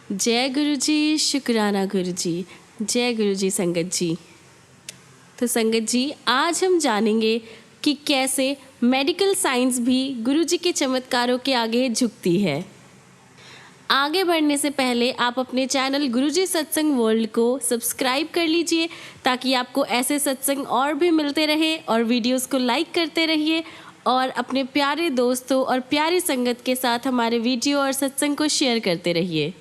जय गुरु जी, शुक्राना गुरु जी। जय गुरु जी संगत जी। तो संगत जी, आज हम जानेंगे कि कैसे मेडिकल साइंस भी गुरु जी के चमत्कारों के आगे झुकती है। आगे बढ़ने से पहले आप अपने चैनल गुरुजी सत्संग वर्ल्ड को सब्सक्राइब कर लीजिए ताकि आपको ऐसे सत्संग और भी मिलते रहे, और वीडियोस को लाइक करते रहिए और अपने प्यारे दोस्तों और प्यारी संगत के साथ हमारे वीडियो और सत्संग को शेयर करते रहिए।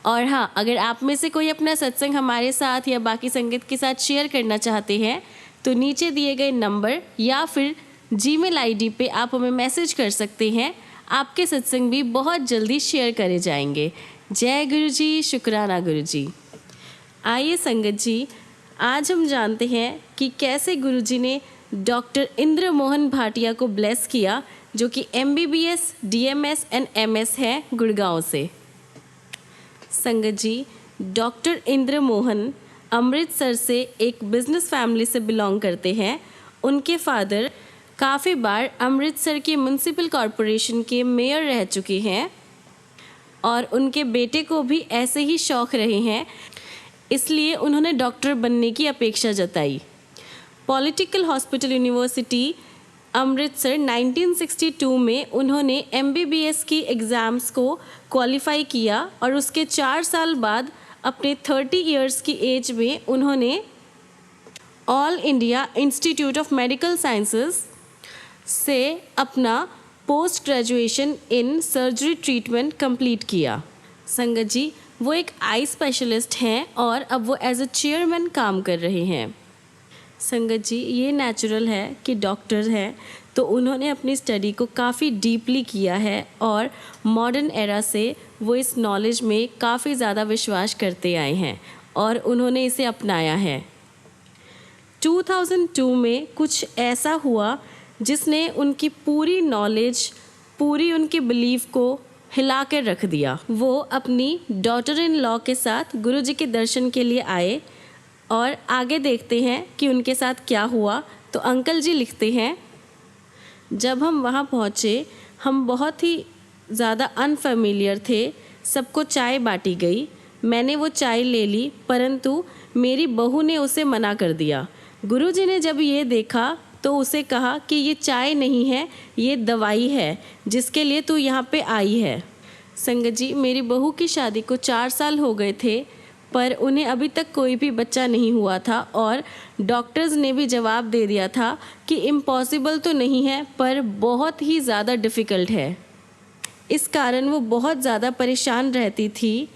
और हाँ, अगर आप में से कोई अपना सत्संग हमारे साथ या बाकी संगत के साथ शेयर करना चाहते हैं तो नीचे दिए गए नंबर या फिर जीमेल आईडी पे आप हमें मैसेज कर सकते हैं। आपके सत्संग भी बहुत जल्दी शेयर करे जाएंगे। जय गुरु जी, शुक्राना गुरु जी। आइए संगत जी, आज हम जानते हैं कि कैसे गुरु जी ने डॉक्टर इंद्र मोहन भाटिया को ब्लेस किया, जो कि MBBS, DMS एंड MS है गुड़गांव से। संगत जी, डॉक्टर इंद्र मोहन अमृतसर से एक बिजनेस फैमिली से बिलोंग करते हैं। उनके फादर काफ़ी बार अमृतसर के म्यूनसिपल कॉरपोरेशन के मेयर रह चुके हैं और उनके बेटे को भी ऐसे ही शौक़ रहे हैं, इसलिए उन्होंने डॉक्टर बनने की अपेक्षा जताई। पॉलिटिकल हॉस्पिटल यूनिवर्सिटी अमृतसर 1962 में उन्होंने MBBS की एग्ज़ाम्स को क्वालिफाई किया और उसके 4 साल बाद अपने 30 इयर्स की एज में उन्होंने all India institute of medical sciences से अपना post graduation in surgery treatment complete किया। संगत जी, वो एक आई स्पेशलिस्ट हैं और अब वो एज अ चेयरमैन काम कर रहे हैं। संगत जी, ये नेचुरल है कि डॉक्टर हैं तो उन्होंने अपनी स्टडी को काफ़ी डीपली किया है और मॉडर्न एरा से वो इस नॉलेज में काफ़ी ज़्यादा विश्वास करते आए हैं और उन्होंने इसे अपनाया है। 2002 में कुछ ऐसा हुआ जिसने उनकी पूरी नॉलेज, पूरी उनकी बिलीफ को हिला कर रख दिया। वो अपनी डॉटर इन लॉ के साथ गुरुजी के दर्शन के लिए आए और आगे देखते हैं कि उनके साथ क्या हुआ। तो अंकल जी लिखते हैं, जब हम वहाँ पहुँचे हम बहुत ही ज़्यादा अनफेमिलियर थे। सबको चाय बांटी गई, मैंने वो चाय ले ली, परंतु मेरी बहू ने उसे मना कर दिया। गुरुजी ने जब ये देखा तो उसे कहा कि ये चाय नहीं है, ये दवाई है जिसके लिए तू यहाँ पे आई है। संगत जी, मेरी बहू की शादी को 4 साल हो गए थे पर उन्हें अभी तक कोई भी बच्चा नहीं हुआ था और डॉक्टर्स ने भी जवाब दे दिया था कि इम्पॉसिबल तो नहीं है पर बहुत ही ज़्यादा डिफ़िकल्ट है। इस कारण वो बहुत ज़्यादा परेशान रहती थी,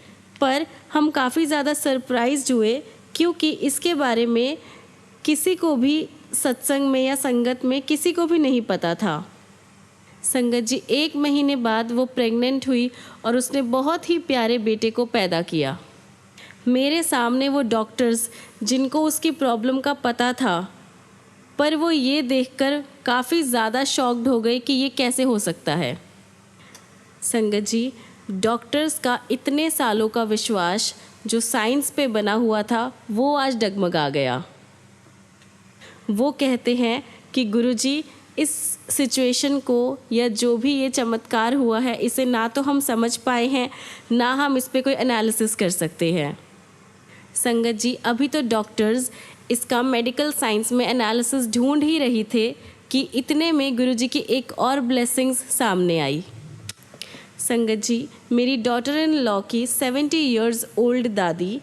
पर हम काफ़ी ज़्यादा सरप्राइज्ड हुए क्योंकि इसके बारे में किसी को भी सत्संग में या संगत में किसी को भी नहीं पता था। संगत जी, 1 महीने बाद वो प्रेग्नेंट हुई और उसने बहुत ही प्यारे बेटे को पैदा किया। मेरे सामने वो डॉक्टर्स जिनको उसकी प्रॉब्लम का पता था, पर वो ये देखकर काफ़ी ज़्यादा शॉक्ड हो गए कि ये कैसे हो सकता है। संगत जी, डॉक्टर्स का इतने सालों का विश्वास जो साइंस पे बना हुआ था वो आज डगमगा गया। वो कहते हैं कि गुरुजी, इस सिचुएशन को या जो भी ये चमत्कार हुआ है इसे ना तो हम समझ पाए हैं, ना हम इस पे कोई एनालिसिस कर सकते हैं। संगत जी, अभी तो डॉक्टर्स इसका मेडिकल साइंस में एनालिसिस ढूंढ ही रही थे कि इतने में गुरुजी की एक और ब्लेसिंग्स सामने आई। संगत जी, मेरी डॉटर इन लॉ की 70 इयर्स ओल्ड दादी,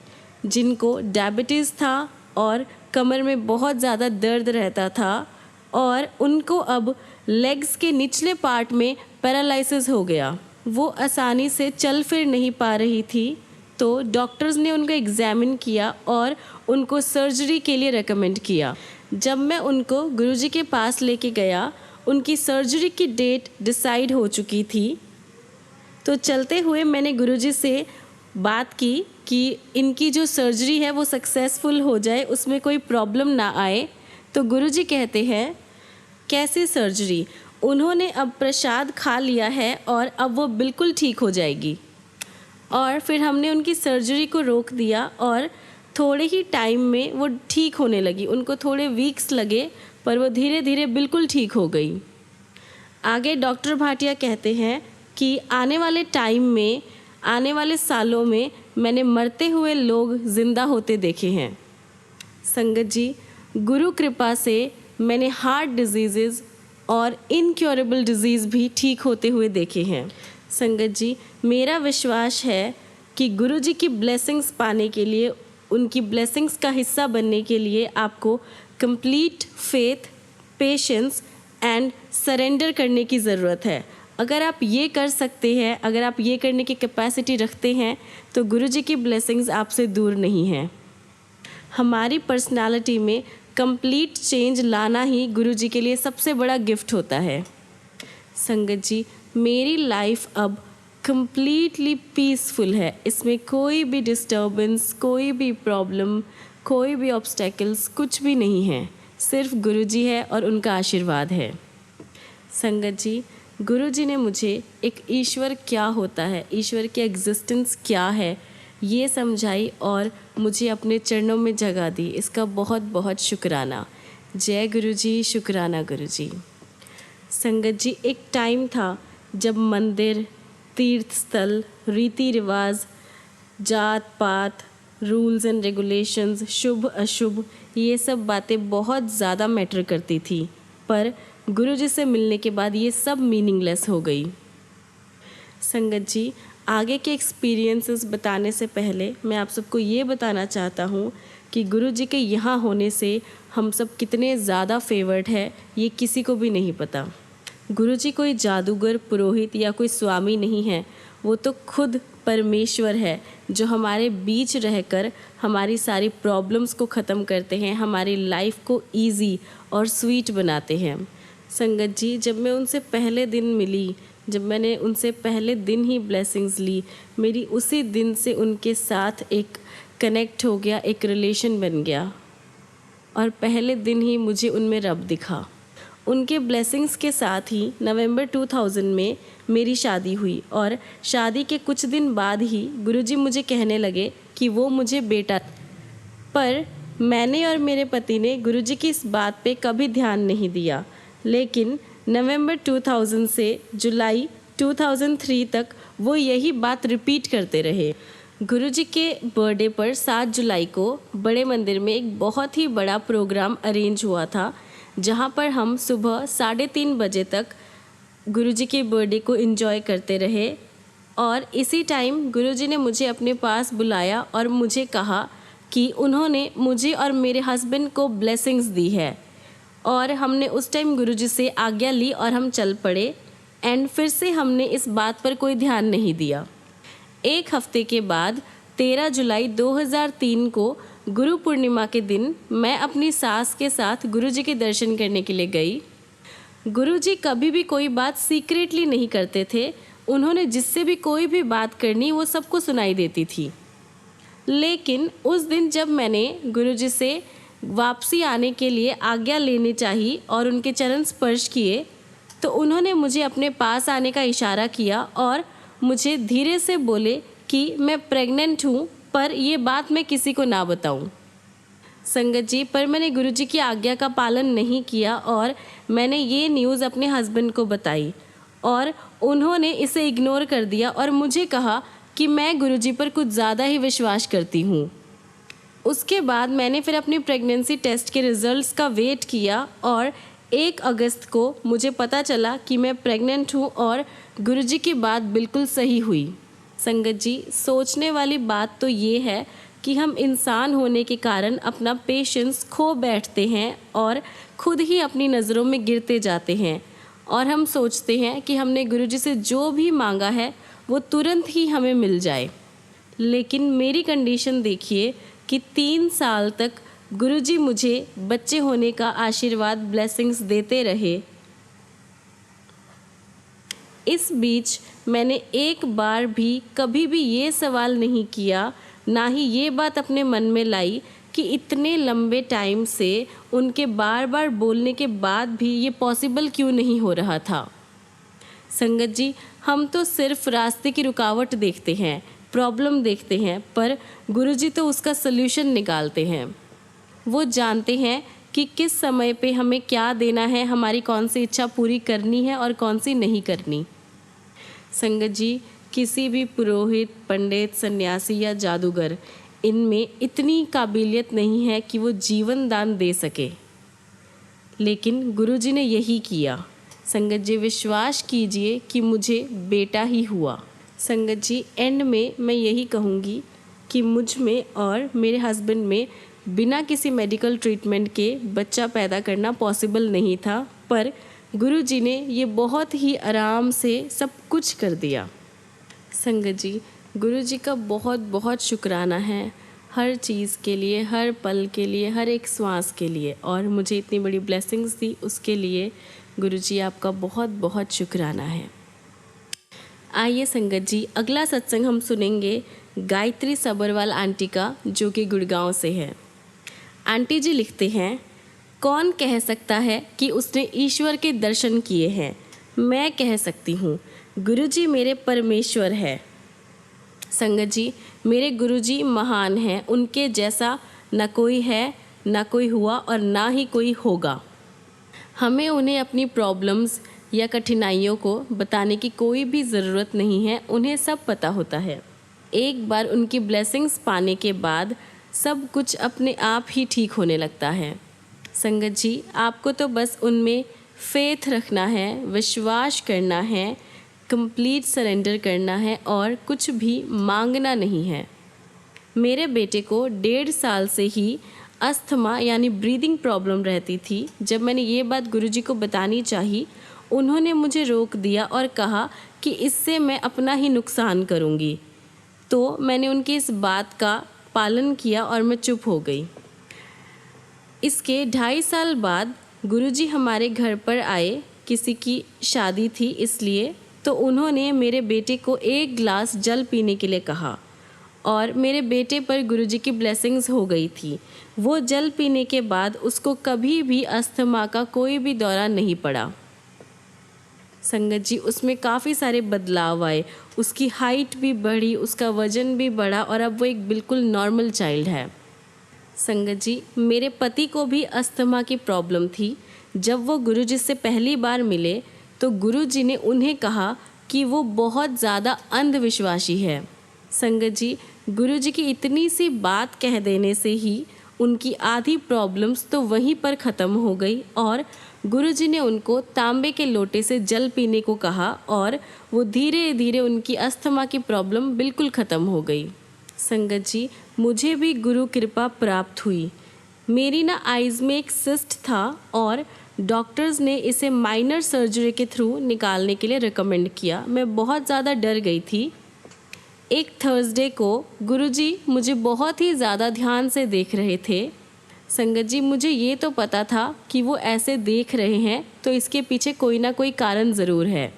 जिनको डायबिटीज़ था और कमर में बहुत ज़्यादा दर्द रहता था और उनको अब लेग्स के निचले पार्ट में पैरालिसिस हो गया, वो आसानी से चल फिर नहीं पा रही थी। तो डॉक्टर्स ने उनको एग्ज़ामिन किया और उनको सर्जरी के लिए रेकमेंड किया। जब मैं उनको गुरुजी के पास लेके गया, उनकी सर्जरी की डेट डिसाइड हो चुकी थी। तो चलते हुए मैंने गुरुजी से बात की कि इनकी जो सर्जरी है वो सक्सेसफुल हो जाए, उसमें कोई प्रॉब्लम ना आए। तो गुरुजी कहते हैं, कैसी सर्जरी? उन्होंने अब प्रसाद खा लिया है और अब वो बिल्कुल ठीक हो जाएगी। और फिर हमने उनकी सर्जरी को रोक दिया और थोड़े ही टाइम में वो ठीक होने लगी। उनको थोड़े वीक्स लगे पर वो धीरे धीरे बिल्कुल ठीक हो गई। आगे डॉक्टर भाटिया कहते हैं कि आने वाले टाइम में आने वाले सालों में मैंने मरते हुए लोग जिंदा होते देखे हैं। संगत जी, गुरु कृपा से मैंने हार्ट डिजीज़ और इनक्योरेबल डिजीज़ भी ठीक होते हुए देखे हैं। संगत जी, मेरा विश्वास है कि गुरु जी की ब्लेसिंग्स पाने के लिए, उनकी ब्लेसिंग्स का हिस्सा बनने के लिए आपको complete faith, patience and surrender करने की ज़रूरत है। अगर आप ये कर सकते हैं, अगर आप ये करने की कैपेसिटी रखते हैं, तो गुरु जी की ब्लेसिंग्स आपसे दूर नहीं हैं। हमारी पर्सनालिटी में कंप्लीट चेंज लाना ही गुरु जी के लिए सबसे बड़ा गिफ्ट होता है। संगत जी, मेरी लाइफ अब कंप्लीटली पीसफुल है। इसमें कोई भी डिस्टर्बेंस, कोई भी प्रॉब्लम, कोई भी ऑब्स्टेकल्स कुछ भी नहीं है। सिर्फ गुरु जी है और उनका आशीर्वाद है। संगत जी, गुरु जी ने मुझे एक ईश्वर क्या होता है, ईश्वर की एग्जिस्टेंस क्या है, ये समझाई और मुझे अपने चरणों में जगह दी। इसका बहुत बहुत शुक्राना। जय गुरु जी, शुक्राना गुरु जी। संगत जी, एक टाइम था जब मंदिर, तीर्थ स्थल, रीति रिवाज, जात पात, रूल्स एंड रेगुलेशंस, शुभ अशुभ, ये सब बातें बहुत ज़्यादा मैटर करती थी। पर गुरु जी से मिलने के बाद ये सब मीनिंगलेस हो गई। संगत जी, आगे के एक्सपीरियंसेस बताने से पहले मैं आप सबको ये बताना चाहता हूँ कि गुरु जी के यहाँ होने से हम सब कितने ज़्यादा फेवर्ड है, ये किसी को भी नहीं पता। गुरु जी कोई जादूगर, पुरोहित या कोई स्वामी नहीं है। वो तो खुद परमेश्वर है जो हमारे बीच रहकर हमारी सारी प्रॉब्लम्स को ख़त्म करते हैं, हमारी लाइफ को इजी और स्वीट बनाते हैं। संगत जी, जब मैं उनसे पहले दिन मिली, जब मैंने उनसे पहले दिन ही ब्लेसिंग्स ली, मेरी उसी दिन से उनके साथ एक कनेक्ट हो गया, एक रिलेशन बन गया और पहले दिन ही मुझे उनमें रब दिखा। उनके ब्लेसिंग्स के साथ ही नवंबर 2000 में मेरी शादी हुई और शादी के कुछ दिन बाद ही गुरुजी मुझे कहने लगे कि वो मुझे बेटा, पर मैंने और मेरे पति ने गुरुजी की इस बात पे कभी ध्यान नहीं दिया। लेकिन नवंबर 2000 से जुलाई 2003 तक वो यही बात रिपीट करते रहे। गुरुजी के बर्थडे पर 7 जुलाई को बड़े मंदिर में एक बहुत ही बड़ा प्रोग्राम अरेंज हुआ था, जहाँ पर हम सुबह 3:30 बजे तक गुरुजी के बर्थडे को एंजॉय करते रहे। और इसी टाइम गुरुजी ने मुझे अपने पास बुलाया और मुझे कहा कि उन्होंने मुझे और मेरे हस्बैंड को ब्लेसिंग्स दी है। और हमने उस टाइम गुरुजी से आज्ञा ली और हम चल पड़े। एंड फिर से हमने इस बात पर कोई ध्यान नहीं दिया। एक हफ्ते के बाद 13 जुलाई 2003 को गुरु पूर्णिमा के दिन मैं अपनी सास के साथ गुरुजी के दर्शन करने के लिए गई। गुरुजी कभी भी कोई बात सीक्रेटली नहीं करते थे। उन्होंने जिससे भी कोई भी बात करनी वो सबको सुनाई देती थी। लेकिन उस दिन जब मैंने गुरुजी से वापसी आने के लिए आज्ञा लेनी चाहिए और उनके चरण स्पर्श किए, तो उन्होंने मुझे अपने पास आने का इशारा किया और मुझे धीरे से बोले कि मैं प्रेग्नेंट हूँ, पर ये बात मैं किसी को ना बताऊँ। संगत जी, पर मैंने गुरुजी की आज्ञा का पालन नहीं किया और मैंने ये न्यूज़ अपने हस्बैंड को बताई और उन्होंने इसे इग्नोर कर दिया और मुझे कहा कि मैं गुरुजी पर कुछ ज़्यादा ही विश्वास करती हूँ। उसके बाद मैंने फिर अपनी प्रेगनेंसी टेस्ट के रिज़ल्ट्स का वेट किया और 1 अगस्त को मुझे पता चला कि मैं प्रेग्नेंट हूँ और गुरुजी की बात बिल्कुल सही हुई। संगत जी, सोचने वाली बात तो ये है कि हम इंसान होने के कारण अपना पेशेंस खो बैठते हैं और खुद ही अपनी नज़रों में गिरते जाते हैं और हम सोचते हैं कि हमने गुरुजी से जो भी मांगा है वो तुरंत ही हमें मिल जाए। लेकिन मेरी कंडीशन देखिए कि 3 साल तक गुरुजी मुझे बच्चे होने का आशीर्वाद, ब्लेसिंग्स देते रहे। इस बीच मैंने एक बार भी कभी भी ये सवाल नहीं किया, ना ही ये बात अपने मन में लाई कि इतने लंबे टाइम से उनके बार बार बोलने के बाद भी ये पॉसिबल क्यों नहीं हो रहा था। संगत जी, हम तो सिर्फ रास्ते की रुकावट देखते हैं, प्रॉब्लम देखते हैं, पर गुरुजी तो उसका सल्यूशन निकालते हैं। वो जानते हैं कि किस समय पे हमें क्या देना है, हमारी कौन सी इच्छा पूरी करनी है और कौन सी नहीं करनी। संगत जी, किसी भी पुरोहित, पंडित, सन्यासी या जादूगर इनमें इतनी काबिलियत नहीं है कि वो जीवन दान दे सके, लेकिन गुरुजी ने यही किया। संगत जी, विश्वास कीजिए कि मुझे बेटा ही हुआ। संगत जी, एंड में मैं यही कहूँगी कि मुझ में और मेरे हस्बैंड में बिना किसी मेडिकल ट्रीटमेंट के बच्चा पैदा करना पॉसिबल नहीं था, पर गुरुजी ने ये बहुत ही आराम से सब कुछ कर दिया। संगत जी, गुरुजी का बहुत बहुत शुक्राना है हर चीज़ के लिए, हर पल के लिए, हर एक श्वास के लिए, और मुझे इतनी बड़ी ब्लेसिंग्स दी उसके लिए गुरुजी आपका बहुत बहुत शुक्राना है। आइए संगत जी, अगला सत्संग हम सुनेंगे गायत्री सबरवाल आंटी का, जो कि गुड़गांव से है। आंटी जी लिखते हैं, कौन कह सकता है कि उसने ईश्वर के दर्शन किए हैं? मैं कह सकती हूँ, गुरुजी मेरे परमेश्वर है। संगत जी, मेरे गुरुजी महान हैं, उनके जैसा न कोई है, न कोई हुआ और ना ही कोई होगा। हमें उन्हें अपनी प्रॉब्लम्स या कठिनाइयों को बताने की कोई भी ज़रूरत नहीं है, उन्हें सब पता होता है। एक बार उनकी ब्लेसिंग्स पाने के बाद सब कुछ अपने आप ही ठीक होने लगता है। संगत जी, आपको तो बस उनमें फेथ रखना है, विश्वास करना है, कंप्लीट सरेंडर करना है और कुछ भी मांगना नहीं है। मेरे बेटे को 1.5 साल से ही अस्थमा यानी ब्रीदिंग प्रॉब्लम रहती थी। जब मैंने ये बात गुरुजी को बतानी चाही, उन्होंने मुझे रोक दिया और कहा कि इससे मैं अपना ही नुकसान करूँगी। तो मैंने उनकी इस बात का पालन किया और मैं चुप हो गई। इसके 2.5 साल बाद गुरुजी हमारे घर पर आए, किसी की शादी थी इसलिए, तो उन्होंने मेरे बेटे को 1 गिलास जल पीने के लिए कहा और मेरे बेटे पर गुरुजी की ब्लेसिंग्स हो गई थी। वो जल पीने के बाद उसको कभी भी अस्थमा का कोई भी दौरा नहीं पड़ा। संगत जी, उसमें काफ़ी सारे बदलाव आए, उसकी हाइट भी बढ़ी, उसका वज़न भी बढ़ा और अब वो एक बिल्कुल नॉर्मल चाइल्ड है। संगत जी, मेरे पति को भी अस्थमा की प्रॉब्लम थी। जब वो गुरुजी से पहली बार मिले तो गुरुजी ने उन्हें कहा कि वो बहुत ज़्यादा अंधविश्वासी है। संगत जी, गुरुजी की इतनी सी बात कह देने से ही उनकी आधी प्रॉब्लम्स तो वहीं पर ख़त्म हो गई और गुरुजी ने उनको तांबे के लोटे से जल पीने को कहा और वो धीरे धीरे उनकी अस्थमा की प्रॉब्लम बिल्कुल ख़त्म हो गई। संगत जी, मुझे भी गुरु कृपा प्राप्त हुई। मेरी ना आइज़ में एक सिस्ट था और डॉक्टर्स ने इसे माइनर सर्जरी के थ्रू निकालने के लिए रिकमेंड किया। मैं बहुत ज़्यादा डर गई थी। एक थर्सडे को गुरुजी मुझे बहुत ही ज़्यादा ध्यान से देख रहे थे। संगत जी, मुझे ये तो पता था कि वो ऐसे देख रहे हैं तो इसके पीछे कोई ना कोई कारण ज़रूर है।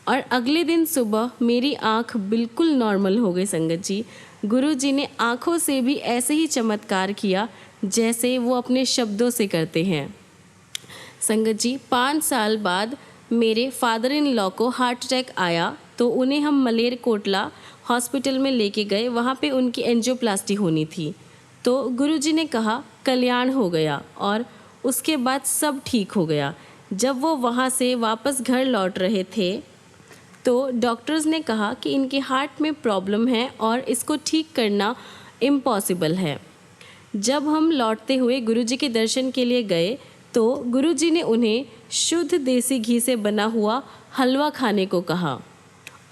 और अगले दिन सुबह मेरी आँख बिल्कुल नॉर्मल हो गई। संगत जी, गुरुजी ने आँखों से भी ऐसे ही चमत्कार किया जैसे वो अपने शब्दों से करते हैं। संगत जी, 5 साल बाद मेरे फादर इन लॉ को हार्ट अटैक आया तो उन्हें हम मलेरकोटला हॉस्पिटल में लेके गए। वहाँ पे उनकी एंजियोप्लास्टी होनी थी तो गुरुजी ने कहा कल्याण हो गया और उसके बाद सब ठीक हो गया। जब वो वहाँ से वापस घर लौट रहे थे तो डॉक्टर्स ने कहा कि इनके हार्ट में प्रॉब्लम है और इसको ठीक करना इम्पॉसिबल है। जब हम लौटते हुए गुरुजी के दर्शन के लिए गए तो गुरुजी ने उन्हें शुद्ध देसी घी से बना हुआ हलवा खाने को कहा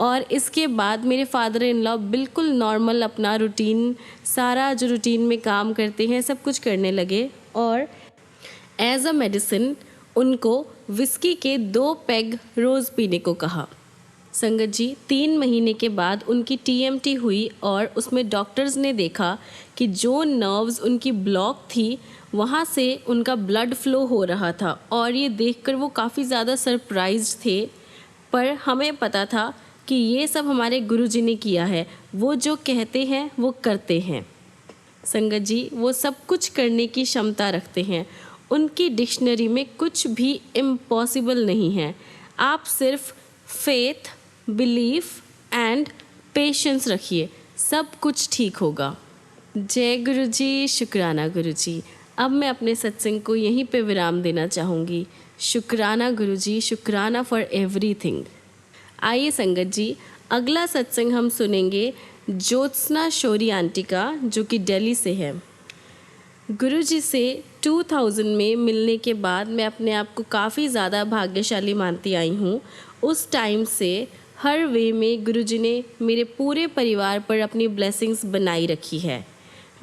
और इसके बाद मेरे फादर इन लॉ बिल्कुल नॉर्मल अपना रूटीन, सारा जो रूटीन में काम करते हैं सब कुछ करने लगे और एज अ मेडिसिन उनको विस्की के 2 पेग रोज़ पीने को कहा। संगत जी, 3 महीने के बाद उनकी TMT हुई और उसमें डॉक्टर्स ने देखा कि जो नर्व्स उनकी ब्लॉक थी वहाँ से उनका ब्लड फ्लो हो रहा था और ये देखकर वो काफ़ी ज़्यादा सरप्राइज्ड थे। पर हमें पता था कि ये सब हमारे गुरुजी ने किया है। वो जो कहते हैं वो करते हैं। संगत जी, वो सब कुछ करने की क्षमता रखते हैं। उनकी डिक्शनरी में कुछ भी इम्पॉसिबल नहीं है। आप सिर्फ फेथ, बिलीफ एंड पेशेंस रखिए, सब कुछ ठीक होगा। जय गुरुजी, शुक्राना गुरुजी। अब मैं अपने सत्संग को यहीं पे विराम देना चाहूँगी। शुक्राना गुरुजी, शुक्राना फॉर एवरीथिंग। आइए संगत जी, अगला सत्संग हम सुनेंगे ज्योत्सना शौरी आंटी का, जो कि दिल्ली से है। गुरुजी से 2000 में मिलने के बाद मैं अपने आप को काफ़ी ज़्यादा भाग्यशाली मानती आई हूँ। उस टाइम से हर वे में गुरुजी ने मेरे पूरे परिवार पर अपनी ब्लेसिंग्स बनाई रखी है।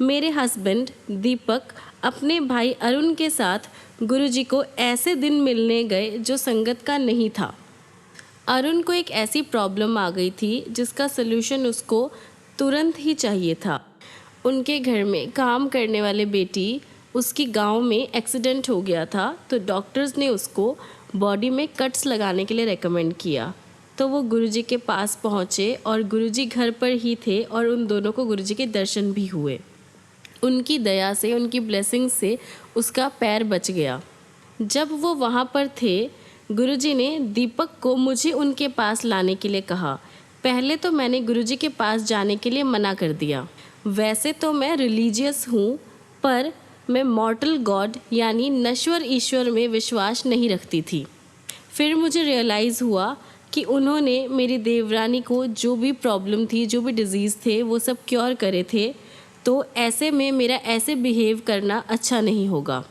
मेरे हस्बैंड दीपक अपने भाई अरुण के साथ गुरुजी को ऐसे दिन मिलने गए जो संगत का नहीं था। अरुण को एक ऐसी प्रॉब्लम आ गई थी जिसका सलूशन उसको तुरंत ही चाहिए था। उनके घर में काम करने वाले बेटी उसकी गांव में एक्सीडेंट हो गया था, तो डॉक्टर्स ने उसको बॉडी में कट्स लगाने के लिए रेकमेंड किया। तो वो गुरुजी के पास पहुँचे और गुरुजी घर पर ही थे और उन दोनों को गुरुजी के दर्शन भी हुए। उनकी दया से, उनकी ब्लेसिंग से उसका पैर बच गया। जब वो वहाँ पर थे, गुरुजी ने दीपक को मुझे उनके पास लाने के लिए कहा। पहले तो मैंने गुरुजी के पास जाने के लिए मना कर दिया। वैसे तो मैं रिलीजियस हूँ, पर मैं मॉर्टल गॉड यानी नश्वर ईश्वर में विश्वास नहीं रखती थी। फिर मुझे रियलाइज़ हुआ कि उन्होंने मेरी देवरानी को जो भी प्रॉब्लम थी, जो भी डिज़ीज़ थे, वो सब क्योर करे थे। तो ऐसे में मेरा ऐसे बिहेव करना अच्छा नहीं होगा।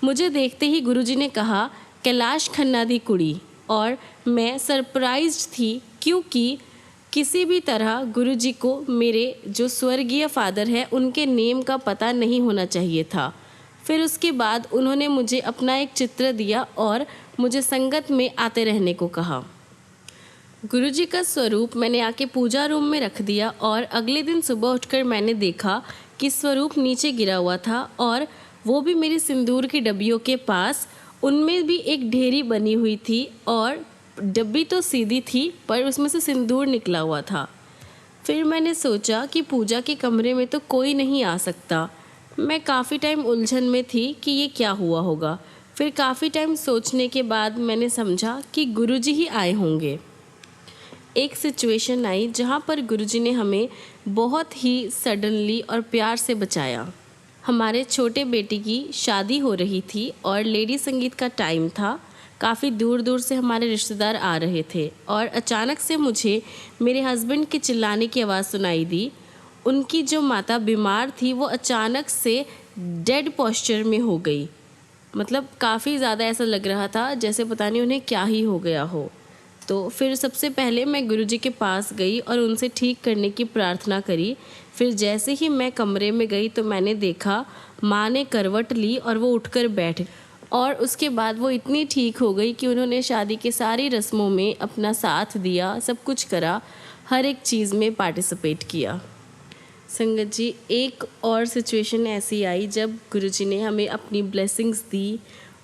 मुझे देखते ही गुरुजी ने कहा, कैलाश खन्ना दी कुड़ी, और मैं सरप्राइज्ड थी क्योंकि किसी भी तरह गुरुजी को मेरे जो स्वर्गीय फादर है उनके नेम का पता नहीं होना चाहिए था। फिर उसके बाद उन्होंने मुझे अपना एक चित्र दिया और मुझे संगत में आते रहने को कहा। गुरुजी का स्वरूप मैंने आके पूजा रूम में रख दिया और अगले दिन सुबह उठकर मैंने देखा कि स्वरूप नीचे गिरा हुआ था और वो भी मेरी सिंदूर की डब्बियों के पास। उनमें भी एक ढेरी बनी हुई थी और डब्बी तो सीधी थी पर उसमें से सिंदूर निकला हुआ था। फिर मैंने सोचा कि पूजा के कमरे में तो कोई नहीं आ सकता। मैं काफ़ी टाइम उलझन में थी कि ये क्या हुआ होगा। फिर काफ़ी टाइम सोचने के बाद मैंने समझा कि गुरुजी ही आए होंगे। एक सिचुएशन आई जहाँ पर गुरुजी ने हमें बहुत ही सडनली और प्यार से बचाया। हमारे छोटे बेटे की शादी हो रही थी और लेडी संगीत का टाइम था। काफ़ी दूर दूर से हमारे रिश्तेदार आ रहे थे और अचानक से मुझे मेरे हस्बैंड के चिल्लाने की आवाज़ सुनाई दी। उनकी जो माता बीमार थी वो अचानक से डेड पोस्चर में हो गई। मतलब काफ़ी ज़्यादा ऐसा लग रहा था जैसे पता नहीं उन्हें क्या ही हो गया हो। तो फिर सबसे पहले मैं गुरुजी के पास गई और उनसे ठीक करने की प्रार्थना करी। फिर जैसे ही मैं कमरे में गई तो मैंने देखा माँ ने करवट ली और वो उठकर बैठ, और उसके बाद वो इतनी ठीक हो गई कि उन्होंने शादी के सारी रस्मों में अपना साथ दिया, सब कुछ करा, हर एक चीज़ में पार्टिसिपेट किया। संगत जी, एक और सिचुएशन ऐसी आई जब गुरुजी ने हमें अपनी ब्लेसिंग्स दी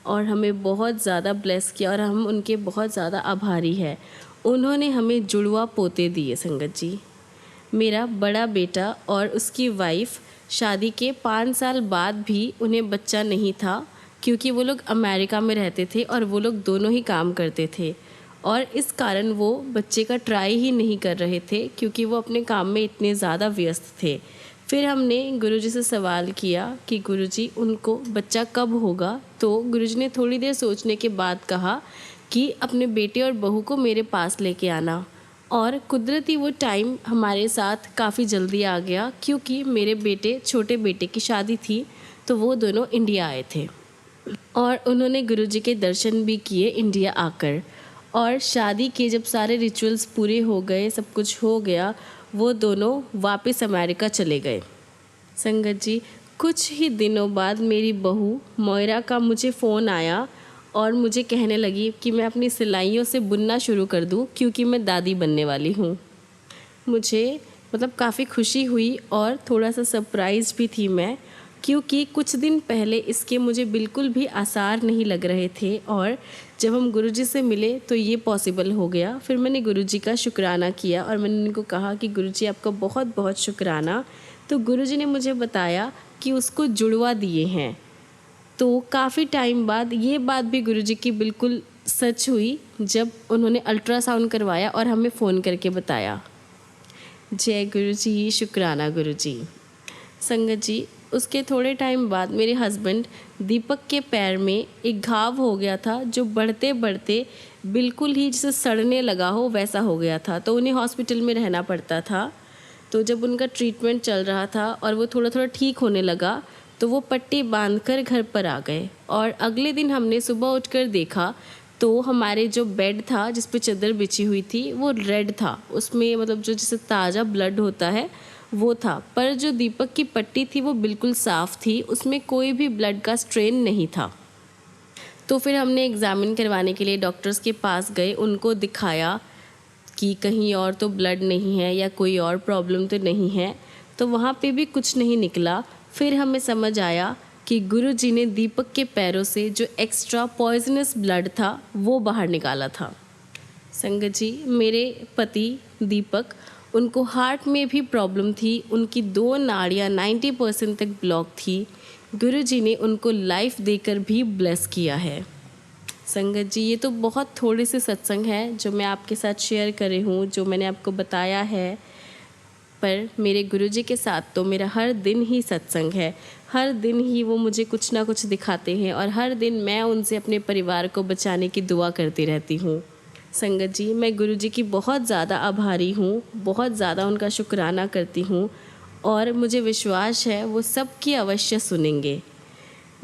और हमें बहुत ज़्यादा ब्लेस किया और हम उनके बहुत ज़्यादा आभारी हैं। उन्होंने हमें जुड़वा पोते दिए। संगत जी, मेरा बड़ा बेटा और उसकी वाइफ शादी के 5 साल बाद भी उन्हें बच्चा नहीं था क्योंकि वो लोग अमेरिका में रहते थे और वो लोग दोनों ही काम करते थे और इस कारण वो बच्चे का ट्राई ही नहीं कर रहे थे क्योंकि वो अपने काम में इतने ज़्यादा व्यस्त थे। फिर हमने गुरुजी से सवाल किया कि गुरुजी उनको बच्चा कब होगा। तो गुरुजी ने थोड़ी देर सोचने के बाद कहा कि अपने बेटे और बहू को मेरे पास लेके आना, और कुदरती वो टाइम हमारे साथ काफ़ी जल्दी आ गया क्योंकि मेरे बेटे छोटे बेटे की शादी थी तो वो दोनों इंडिया आए थे और उन्होंने गुरुजी के दर्शन भी किए इंडिया आकर। और शादी के जब सारे रिचुअल्स पूरे हो गए, सब कुछ हो गया, वो दोनों वापस अमेरिका चले गए। संगत जी, कुछ ही दिनों बाद मेरी बहू मोयरा का मुझे फ़ोन आया और मुझे कहने लगी कि मैं अपनी सिलाइयों से बुनना शुरू कर दूं क्योंकि मैं दादी बनने वाली हूँ। मुझे काफ़ी खुशी हुई और थोड़ा सा सरप्राइज़ भी थी मैं, क्योंकि कुछ दिन पहले इसके मुझे बिल्कुल भी आसार नहीं लग रहे थे और जब हम गुरुजी से मिले तो ये पॉसिबल हो गया। फिर मैंने गुरुजी का शुक्राना किया और मैंने उनको कहा कि गुरुजी आपका बहुत बहुत शुक्राना। तो गुरुजी ने मुझे बताया कि उसको जुड़वा दिए हैं। तो काफ़ी टाइम बाद ये बात भी गुरुजी की बिल्कुल सच हुई जब उन्होंने अल्ट्रासाउंड करवाया और हमें फ़ोन करके बताया। जय गुरुजी, शुक्राना गुरुजी। संगत जी, उसके थोड़े टाइम बाद मेरे हस्बैंड दीपक के पैर में एक घाव हो गया था जो बढ़ते बढ़ते बिल्कुल ही जैसे सड़ने लगा हो वैसा हो गया था। तो उन्हें हॉस्पिटल में रहना पड़ता था। तो जब उनका ट्रीटमेंट चल रहा था और वो थोड़ा थोड़ा ठीक होने लगा तो वो पट्टी बांधकर घर पर आ गए। और अगले दिन हमने सुबह उठकर देखा तो हमारे जो बेड था जिस पे चादर बिछी हुई थी वो रेड था, उसमें मतलब जो जैसे ताज़ा ब्लड होता है वो था। पर जो दीपक की पट्टी थी वो बिल्कुल साफ़ थी, उसमें कोई भी ब्लड का स्ट्रेन नहीं था। तो फिर हमने एग्ज़ामिन करवाने के लिए डॉक्टर्स के पास गए, उनको दिखाया कि कहीं और तो ब्लड नहीं है या कोई और प्रॉब्लम तो नहीं है। तो वहाँ पे भी कुछ नहीं निकला। फिर हमें समझ आया कि गुरुजी ने दीपक के पैरों से जो एक्स्ट्रा पॉइजनस ब्लड था वो बाहर निकाला था। संगत जी, मेरे पति दीपक, उनको हार्ट में भी प्रॉब्लम थी, उनकी 2 नाड़ियाँ 90% तक ब्लॉक थी। गुरुजी ने उनको लाइफ देकर भी ब्लेस किया है। संगत जी, ये तो बहुत थोड़े से सत्संग हैं जो मैं आपके साथ शेयर कर रही हूँ, जो मैंने आपको बताया है। पर मेरे गुरुजी के साथ तो मेरा हर दिन ही सत्संग है, हर दिन ही वो मुझे कुछ ना कुछ दिखाते हैं और हर दिन मैं उनसे अपने परिवार को बचाने की दुआ करती रहती हूँ। संगत जी, मैं गुरुजी की बहुत ज़्यादा आभारी हूँ, बहुत ज़्यादा उनका शुक्राना करती हूँ और मुझे विश्वास है वो सबकी अवश्य सुनेंगे।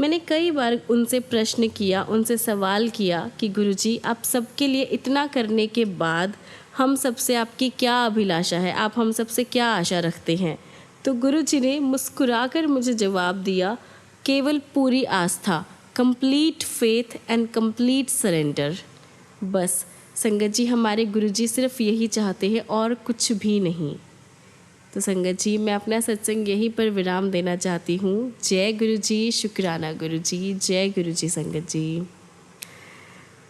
मैंने कई बार उनसे प्रश्न किया, उनसे सवाल किया कि गुरुजी, आप सबके लिए इतना करने के बाद हम सबसे आपकी क्या अभिलाषा है, आप हम सबसे क्या आशा रखते हैं। तो गुरुजी ने मुस्कुराकर मुझे जवाब दिया, केवल पूरी आस्था, complete faith and complete surrender. बस संगत जी, हमारे गुरुजी सिर्फ यही चाहते हैं और कुछ भी नहीं। तो संगत जी, मैं अपना सत्संग यहीं पर विराम देना चाहती हूँ। जय गुरुजी, शुक्राना गुरुजी, जय गुरुजी संगत जी,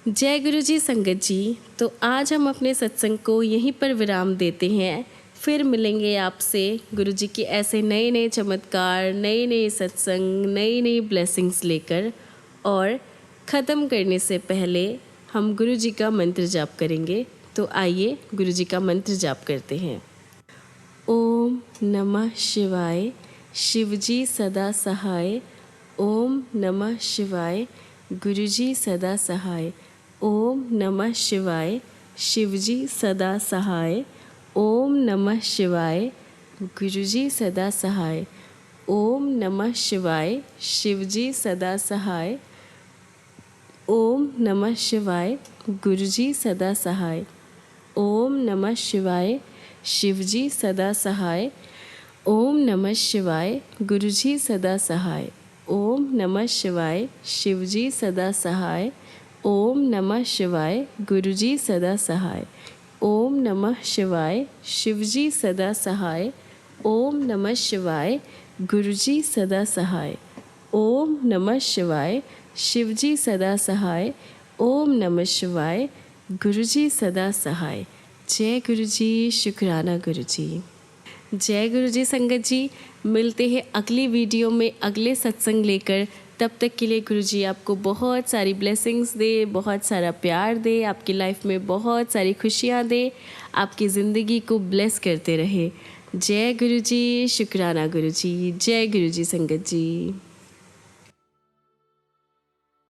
जय गुरुजी संगत जी। तो आज हम अपने सत्संग को यहीं पर विराम देते हैं। फिर मिलेंगे आपसे गुरुजी के ऐसे नए नए चमत्कार, नए नए सत्संग, नई नई ब्लेसिंग्स लेकर। और ख़त्म करने से पहले हम गुरुजी का मंत्र जाप करेंगे। तो आइए गुरुजी का मंत्र जाप करते हैं। ओम नमः शिवाय, शिवजी सदा सहाय। ओम नमः शिवाय, गुरुजी सदा सहाय। ओम नमः शिवाय, शिवजी सदा सहाय। ओम नमः शिवाय, गुरुजी सदा सहाय। ओम नमः शिवाय, शिवजी सदा सहाय। ओम नमः शिवाय, गुरुजी सदा सहाय। ओम नमः शिवाय, शिवजी सदा सहाय। ओम नमः शिवाय, गुरुजी सदा सहाय। ओम नमः शिवाय, शिवजी सदा सहाय। ओम नमः शिवाय, गुरुजी सदा सहाय। ओम नमः शिवाय, शिवजी सदा सहाय। ओम नमः शिवाय, गुरुजी सदा सहाय। ओम नमः शिवाय, शिवजी सदा सहाय। ओम नमः शिवाय, गुरुजी सदा सहाय। जय गुरुजी, शुक्राना गुरुजी। जय गुरुजी संगत जी। मिलते हैं अगली वीडियो में अगले सत्संग लेकर। तब तक के लिए गुरुजी आपको बहुत सारी ब्लेसिंग्स दे, बहुत सारा प्यार दे, आपकी लाइफ में बहुत सारी खुशियाँ दे, आपकी ज़िंदगी को ब्लेस करते रहे। जय गुरुजी, शुक्राना गुरुजी, जय गुरुजी संगत जी।